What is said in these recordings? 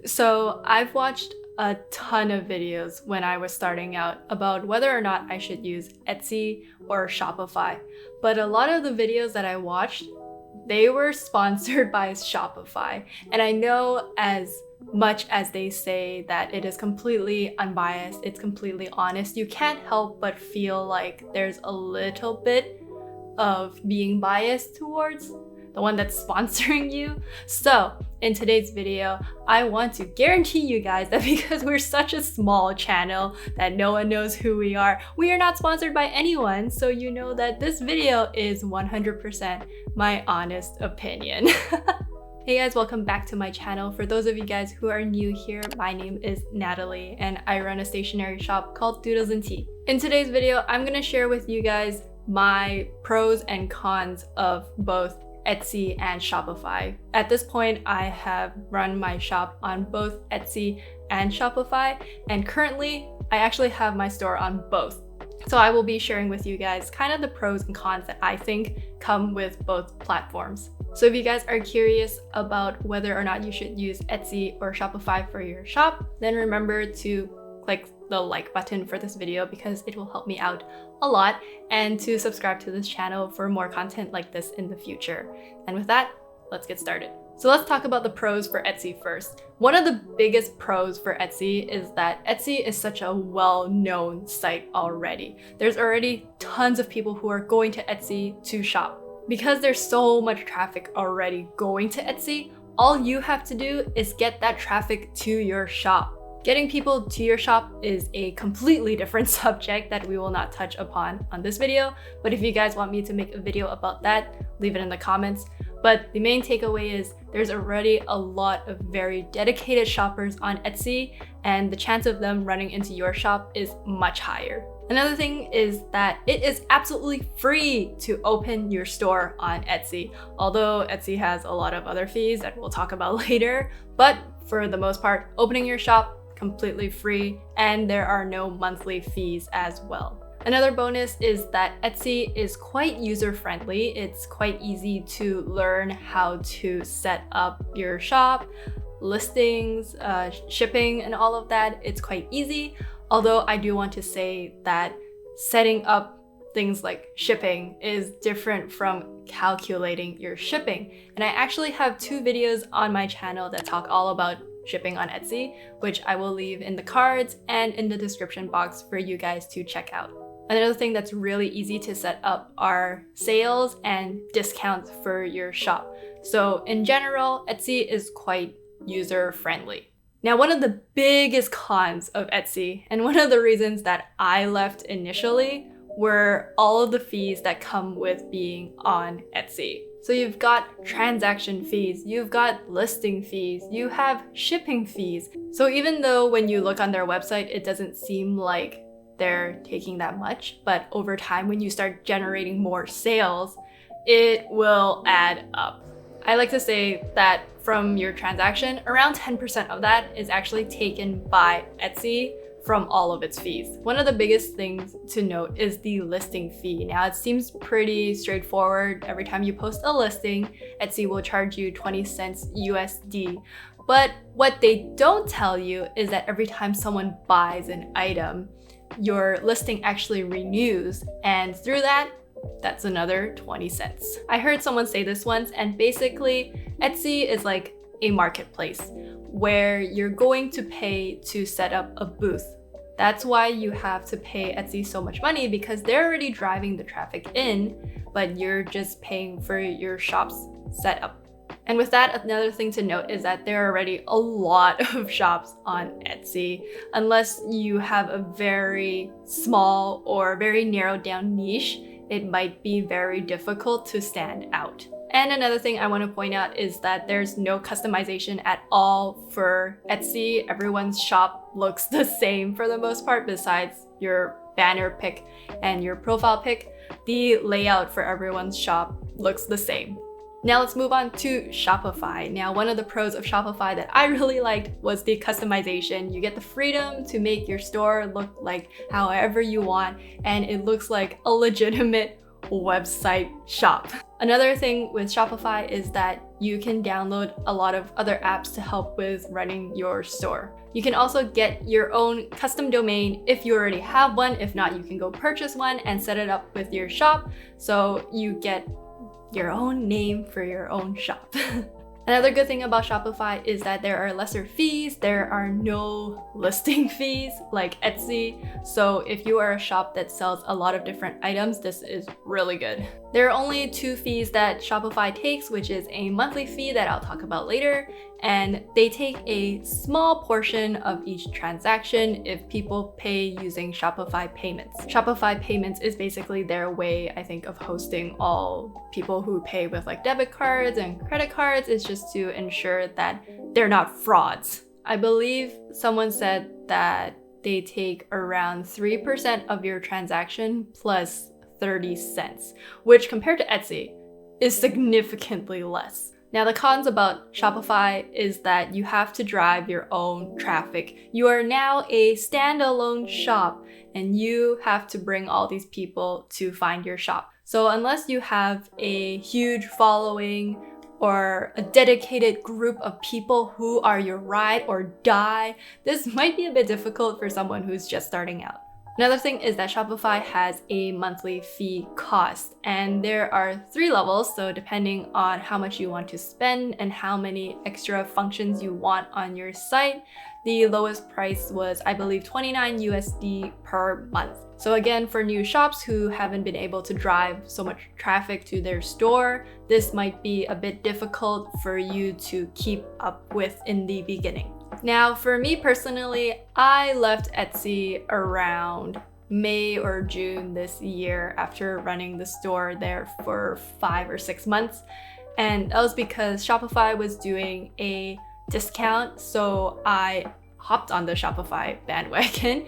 So I've watched a ton of videos when I was starting out about whether or not I should use Etsy or Shopify. But a lot of the videos that I watched, they were sponsored by Shopify. And I know as much as they say that it is completely unbiased, it's completely honest, you can't help but feel like there's a little bit of being biased towards the one that's sponsoring you. So in today's video, I want to guarantee you guys that because we're such a small channel that no one knows who we are not sponsored by anyone. So you know that this video is 100% my honest opinion. Hey guys, welcome back to my channel. For those of you guys who are new here, my name is Natalie and I run a stationery shop called DoodlesnTea. In today's video, I'm gonna share with you guys my pros and cons of both Etsy and Shopify. At this point, I have run my shop on both Etsy and Shopify, and currently I actually have my store on both. So I will be sharing with you guys kind of the pros and cons that I think come with both platforms. So if you guys are curious about whether or not you should use Etsy or Shopify for your shop, then remember to click the like button for this video because it will help me out a lot, and to subscribe to this channel for more content like this in the future. And with that, let's get started. So let's talk about the pros for Etsy first. One of the biggest pros for Etsy is that Etsy is such a well-known site already. There's already tons of people who are going to Etsy to shop. Because there's so much traffic already going to Etsy, all you have to do is get that traffic to your shop. Getting people to your shop is a completely different subject that we will not touch upon on this video, but if you guys want me to make a video about that, leave it in the comments. But the main takeaway is there's already a lot of very dedicated shoppers on Etsy, and the chance of them running into your shop is much higher. Another thing is that it is absolutely free to open your store on Etsy, although Etsy has a lot of other fees that we'll talk about later. But for the most part, opening your shop completely free, and there are no monthly fees as well. Another bonus is that Etsy is quite user-friendly. It's quite easy to learn how to set up your shop, listings, shipping, and all of that. It's quite easy. Although I do want to say that setting up things like shipping is different from calculating your shipping. And I actually have 2 videos on my channel that talk all about shipping on Etsy, which I will leave in the cards and in the description box for you guys to check out. Another thing that's really easy to set up are sales and discounts for your shop. So in general, Etsy is quite user-friendly. Now, one of the biggest cons of Etsy, and one of the reasons that I left initially, were all of the fees that come with being on Etsy. So you've got transaction fees, you've got listing fees, you have shipping fees. So even though when you look on their website, it doesn't seem like they're taking that much, but over time when you start generating more sales, it will add up. I like to say that from your transaction, around 10% of that is actually taken by Etsy from all of its fees. One of the biggest things to note is the listing fee. Now it seems pretty straightforward. Every time you post a listing, Etsy will charge you 20 cents USD. But what they don't tell you is that every time someone buys an item, your listing actually renews, and through that, that's another 20 cents. I heard someone say this once, and basically Etsy is like a marketplace where you're going to pay to set up a booth. That's why you have to pay Etsy so much money, because they're already driving the traffic in, but you're just paying for your shop's setup. And with that, another thing to note is that there are already a lot of shops on Etsy. Unless you have a very small or very narrowed down niche, it might be very difficult to stand out. And another thing I want to point out is that there's no customization at all for Etsy. Everyone's shop looks the same for the most part, besides your banner pic and your profile pic. The layout for everyone's shop looks the same. Now let's move on to Shopify. Now, one of the pros of Shopify that I really liked was the customization. You get the freedom to make your store look like however you want, and it looks like a legitimate website shop. Another thing with Shopify is that you can download a lot of other apps to help with running your store. You can also get your own custom domain if you already have one. If not, you can go purchase one and set it up with your shop so you get your own name for your own shop. Another good thing about Shopify is that there are lesser fees. There are no listing fees like Etsy. So if you are a shop that sells a lot of different items, this is really good. There are only 2 fees that Shopify takes, which is a monthly fee that I'll talk about later, and they take a small portion of each transaction if people pay using Shopify payments. Shopify payments is basically their way, I think, of hosting all people who pay with like debit cards and credit cards. It's just to ensure that they're not frauds. I believe someone said that they take around 3% of your transaction plus 30 cents, which compared to Etsy is significantly less. Now, the cons about Shopify is that you have to drive your own traffic. You are now a standalone shop and you have to bring all these people to find your shop. So unless you have a huge following or a dedicated group of people who are your ride or die, this might be a bit difficult for someone who's just starting out. Another thing is that Shopify has a monthly fee cost, and there are 3 levels, so depending on how much you want to spend and how many extra functions you want on your site, the lowest price was, I believe, $29 USD per month. So again, for new shops who haven't been able to drive so much traffic to their store, this might be a bit difficult for you to keep up with in the beginning. Now, for me personally, I left Etsy around May or June this year after running the store there for 5 or 6 months. And that was because Shopify was doing a discount, so I hopped on the Shopify bandwagon.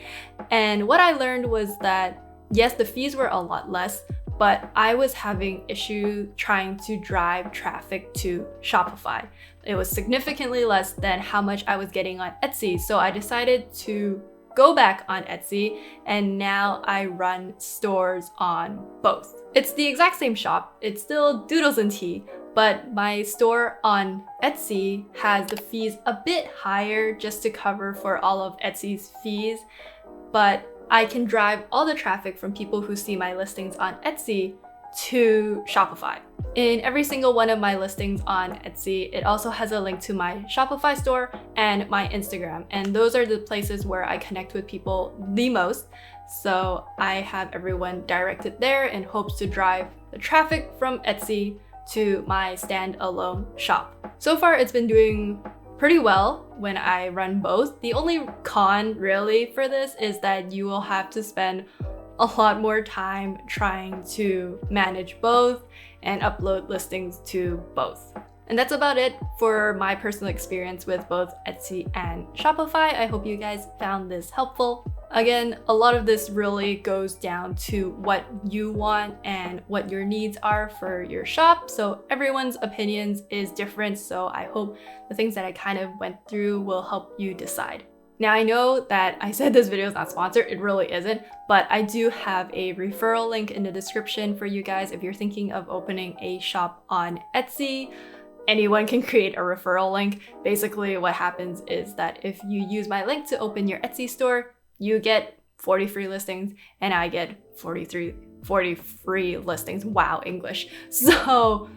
And what I learned was that, yes, the fees were a lot less, but I was having issue trying to drive traffic to Shopify. It was significantly less than how much I was getting on Etsy. So I decided to go back on Etsy, and now I run stores on both. It's the exact same shop. It's still DoodlesnTea, but my store on Etsy has the fees a bit higher just to cover for all of Etsy's fees, but I can drive all the traffic from people who see my listings on Etsy to Shopify. In every single one of my listings on Etsy, it also has a link to my Shopify store and my Instagram, and those are the places where I connect with people the most. So I have everyone directed there in hopes to drive the traffic from Etsy to my standalone shop. So far, it's been doing pretty well when I run both. The only con really for this is that you will have to spend a lot more time trying to manage both and upload listings to both. And that's about it for my personal experience with both Etsy and Shopify. I hope you guys found this helpful. Again, a lot of this really goes down to what you want and what your needs are for your shop. So everyone's opinions is different. So I hope the things that I kind of went through will help you decide. Now, I know that I said this video is not sponsored, it really isn't, but I do have a referral link in the description for you guys if you're thinking of opening a shop on Etsy. Anyone can create a referral link. Basically, what happens is that if you use my link to open your Etsy store, you get 40 free listings and I get 40 free listings. Wow, English. So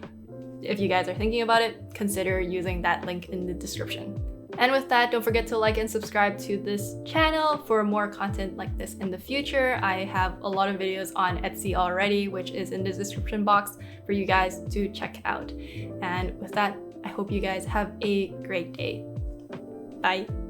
if you guys are thinking about it, consider using that link in the description. And with that, don't forget to like and subscribe to this channel for more content like this in the future. I have a lot of videos on Etsy already, which is in the description box for you guys to check out. And with that, I hope you guys have a great day. Bye.